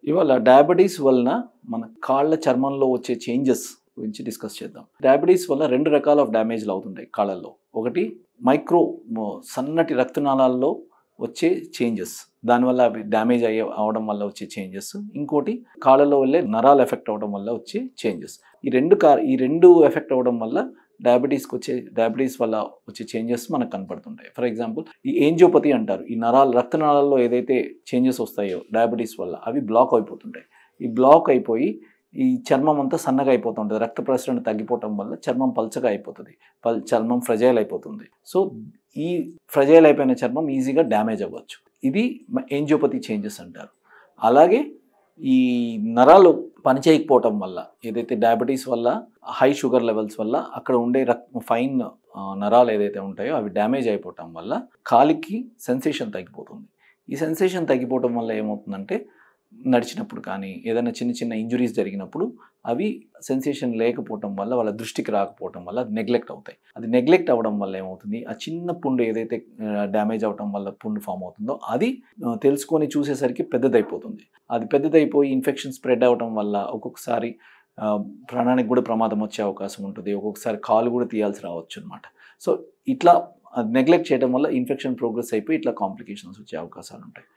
ఇవాళ డయాబెటీస్ వలన మన కాళ్ళ చర్మంలో వచ్చే చేంజెస్ గురించి డిస్కస్ చేద్దాం. డయాబెటీస్ వల్ల 2 రకాల డ్యామేజ్లు అవుతుంటాయి కాళ్ళల్లో. ఒకటి మైక్రో సన్నటి రక్తనాళాల్లో వచ్చే చేంజెస్, దానివల్ల అవి డ్యామేజ్ అవడం వల్ల వచ్చే చేంజెస్. ఇంకోటి కాళ్ళలో వెళ్ళే నరాలు ఎఫెక్ట్ అవ్వడం వల్ల వచ్చే చేంజెస్. ఈ రెండు ఎఫెక్ట్ అవ్వడం వల్ల డయాబెటీస్ వల్ల వచ్చే చేంజెస్ మనకు కనపడుతుంటాయి. ఫర్ ఎగ్జాంపుల్ ఈ ఏంజియోపతి అంటారు. ఈ రక్తనాళాల్లో ఏదైతే చేంజెస్ వస్తాయో డయాబెటీస్ వల్ల అవి బ్లాక్ అయిపోతుంటాయి. ఈ బ్లాక్ అయిపోయి ఈ చర్మం అంతా సన్నగా అయిపోతుంటుంది. రక్త ప్రసరణ తగ్గిపోవటం వల్ల చర్మం పల్చగా అయిపోతుంది, చర్మం ఫ్రెజైల్ అయిపోతుంది. సో ఈ ఫ్రెజైల్ అయిపోయిన చర్మం ఈజీగా డ్యామేజ్ అవ్వచ్చు. ఇది ఏంజియోపతి చేంజెస్ అంటారు. అలాగే ఈ నరాలు పనిచేయకపోవటం వల్ల, ఏదైతే డయాబెటీస్ వల్ల హై షుగర్ లెవెల్స్ వల్ల అక్కడ ఉండే ఫైన్ నరాలు ఏదైతే ఉంటాయో అవి డ్యామేజ్ అయిపోవటం వల్ల కాలికి సెన్సేషన్ తగ్గిపోతుంది. ఈ సెన్సేషన్ తగ్గిపోవటం వల్ల ఏమవుతుందంటే నడిచినప్పుడు కానీ ఏదైనా చిన్న చిన్న ఇంజురీస్ జరిగినప్పుడు అవి సెన్సేషన్ లేకపోవటం వల్ల, వాళ్ళ దృష్టికి రాకపోవటం వల్ల అది నెగ్లెక్ట్ అవుతాయి. అది నెగ్లెక్ట్ అవ్వడం వల్ల ఏమవుతుంది, ఆ చిన్న పుండు ఏదైతే డ్యామేజ్ అవడం వల్ల పుండు ఫామ్ అవుతుందో అది తెలుసుకొని చూసేసరికి పెద్దదైపోతుంది. అది పెద్దదైపోయి ఇన్ఫెక్షన్ స్ప్రెడ్ అవ్వడం వల్ల ఒక్కొక్కసారి ప్రాణానికి కూడా ప్రమాదం వచ్చే అవకాశం ఉంటుంది. ఒక్కొక్కసారి కాలు కూడా తీయాల్సి రావచ్చు అనమాట. సో ఇట్లా నెగ్లెక్ట్ చేయడం వల్ల ఇన్ఫెక్షన్ ప్రోగ్రెస్ అయిపోయి ఇట్లా కాంప్లికేషన్స్ వచ్చే అవకాశాలు ఉంటాయి.